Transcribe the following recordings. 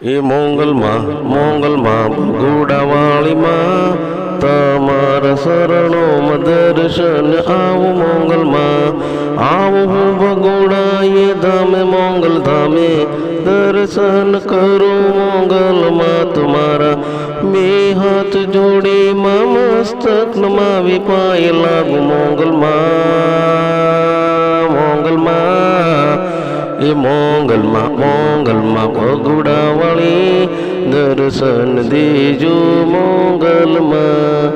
એ મોંગલમાં ભગુડાવાળીમાં તમારા શરણોમાં દર્શન આવું મોંગલમાં આવું હું ભગુડાએ ધામે મોંગલ ધામે દર્શન કરું મોંગલમાં તમારા બે હાથ જોડીમાં મસ્તક નમાવી પાય લાગુ મોંગલમાં એ મોંગલમાં ભગુડાવાળી દર્શન દેજો મોંગલમાં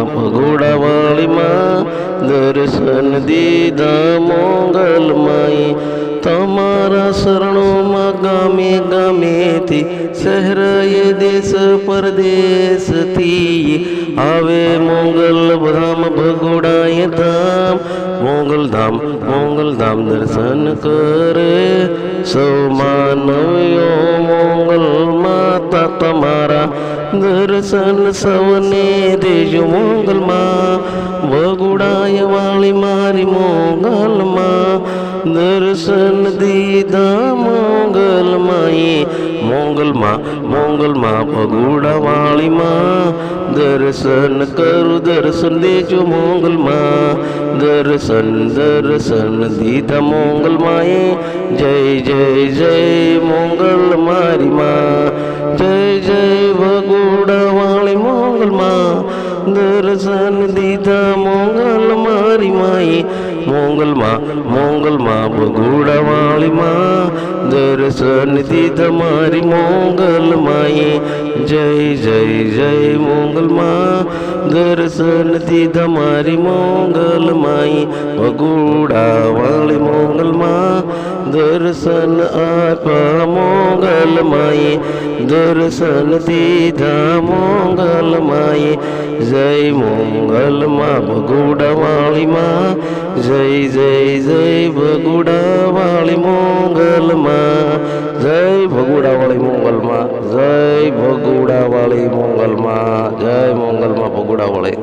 ભગુડાવાળીમાં દર્શન દીધા મોંગલમાં તમારા શરણોમાં ગામે ગામેથી શહેરએ દેશ પરદેશથી આવે મોંગલ ધામ ભગુડાએ ધામ મોંગલ ધામ દર્શન કરે સૌ માનવ્યો મોંગલ માતા તમારા દર્શન સૌને દેજો મોંગલમાં ભગુડાએ વાળી મારી મોંગલમાં દર્શન દીધા મોંગલમાં ભગુડાવાળીમાં દર્શન કરું દર્શન દેજો મોંગલમાં દર્શન દીધા મોંગલમાં જય મોંગલ મારી માં જય ભગુડાવાળી મોંગલમાં દર્શન દીધા મોંગલ મારી માએ મોંગલમાં ભગુડાવાળીમાં દર્શન દીધા મારી મોંગલ માએ જય મોંગલમાં દર્શન દીધા મારી મોંગલ માએ ભગુડાવાળી મોંગલમાં દર્શન આપ્યા મોંગલ માએ દર્શન દીધા મોંગલ માએ જય મોંગલમાં ભગુડાવાળીમાં જય ભગુડાવાળી મોંગલમાં જય ભગુડાવાળી મોંગલમાં જય ભગુડાવાળી મોંગલમાં જય મોંગલમાં ભગુડાવાળી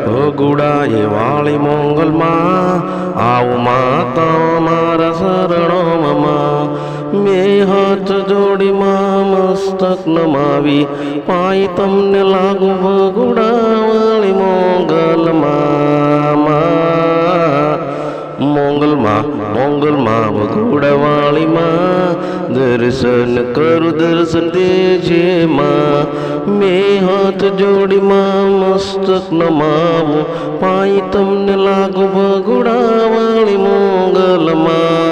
ભગુડાએ વાળી મોંગલમાં આવું માતા મારા શરણોમાં મેં હાથ જોડીમાં મસ્તક નમાવી પાય તમને લાગુ ભગુડાવાળી મોંગલમાં ભગુડાવાળીમાં દર્શન કરું દર્શન દેજે માં મેં હાથ જોડીમાં મસ્તક નમાવું પાય તમને લાગુ ભગુડાવાળી મોંગલમાં